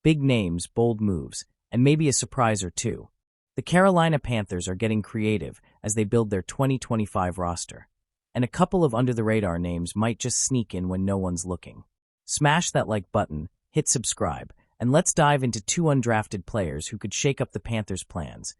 Big names, bold moves, and maybe a surprise or two. The Carolina Panthers are getting creative as they build their 2025 roster. And a couple of under-the-radar names might just sneak in when no one's looking. Smash that like button, hit subscribe, and let's dive into 2 undrafted players who could shake up the Panthers' plans,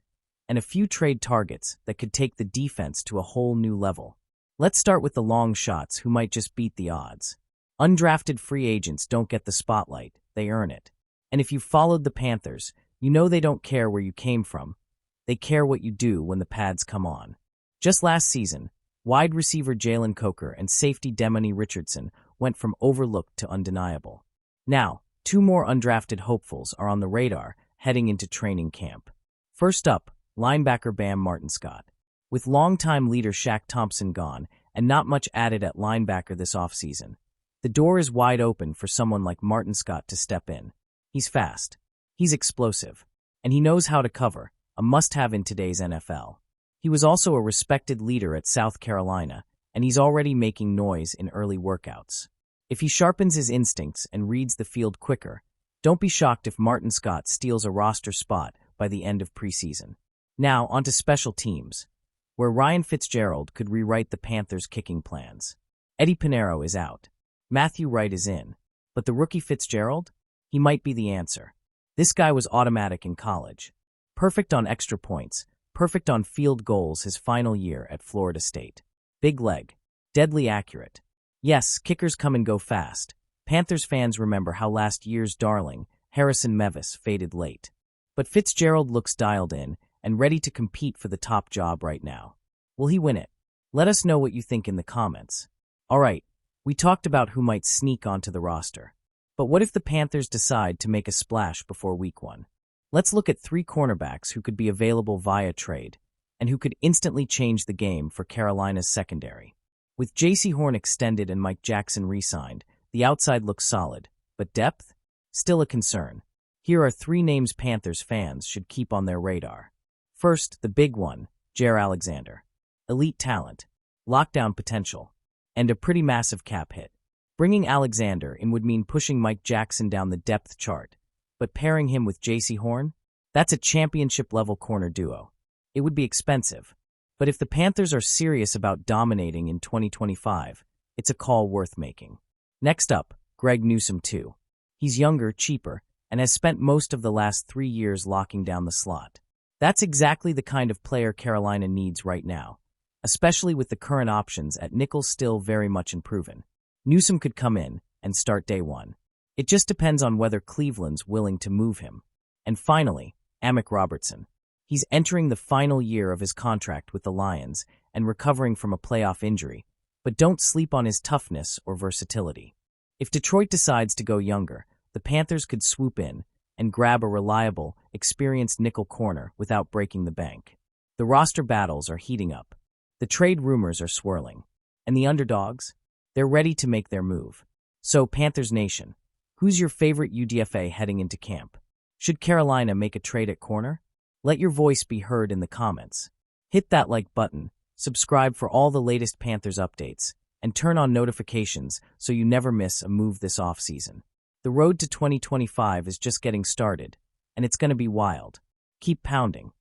and a few trade targets that could take the defense to a whole new level. Let's start with the long shots who might just beat the odds. Undrafted free agents don't get the spotlight, they earn it. And if you've followed the Panthers, you know they don't care where you came from. They care what you do when the pads come on. Just last season, wide receiver Jalen Coker and safety Demony Richardson went from overlooked to undeniable. Now, 2 more undrafted hopefuls are on the radar heading into training camp. First up, linebacker Bam Martin-Scott. With longtime leader Shaq Thompson gone and not much added at linebacker this offseason, the door is wide open for someone like Martin-Scott to step in. He's fast, he's explosive, and he knows how to cover, a must-have in today's NFL. He was also a respected leader at South Carolina, and he's already making noise in early workouts. If he sharpens his instincts and reads the field quicker, don't be shocked if Martin-Scott steals a roster spot by the end of preseason. Now, onto special teams, where Ryan Fitzgerald could rewrite the Panthers' kicking plans. Eddie Pinheiro is out. Matthew Wright is in. But the rookie Fitzgerald? He might be the answer. This guy was automatic in college. Perfect on extra points, perfect on field goals his final year at Florida State. Big leg, deadly accurate. Yes, kickers come and go fast. Panthers fans remember how last year's darling, Harrison Mevis, faded late. But Fitzgerald looks dialed in and ready to compete for the top job right now. Will he win it? Let us know what you think in the comments. All right, we talked about who might sneak onto the roster. But what if the Panthers decide to make a splash before week 1? Let's look at 3 cornerbacks who could be available via trade and who could instantly change the game for Carolina's secondary. With J.C. Horn extended and Mike Jackson re-signed, the outside looks solid, but depth? Still a concern. Here are 3 names Panthers fans should keep on their radar. First, the big one, Jaire Alexander. Elite talent, lockdown potential, and a pretty massive cap hit. Bringing Alexander in would mean pushing Mike Jackson down the depth chart, but pairing him with J.C. Horn? That's a championship-level corner duo. It would be expensive, but if the Panthers are serious about dominating in 2025, it's a call worth making. Next up, Greg Newsome too. He's younger, cheaper, and has spent most of the last 3 years locking down the slot. That's exactly the kind of player Carolina needs right now, especially with the current options at nickel still very much unproven. Newsome could come in and start day 1. It just depends on whether Cleveland's willing to move him. And finally, Amick Robertson. He's entering the final year of his contract with the Lions and recovering from a playoff injury, but don't sleep on his toughness or versatility. If Detroit decides to go younger, the Panthers could swoop in and grab a reliable, experienced nickel corner without breaking the bank. The roster battles are heating up. The trade rumors are swirling. And the underdogs? They're ready to make their move. So, Panthers Nation, who's your favorite UDFA heading into camp? Should Carolina make a trade at corner? Let your voice be heard in the comments. Hit that like button, subscribe for all the latest Panthers updates, and turn on notifications so you never miss a move this offseason. The road to 2025 is just getting started, and it's going to be wild. Keep pounding.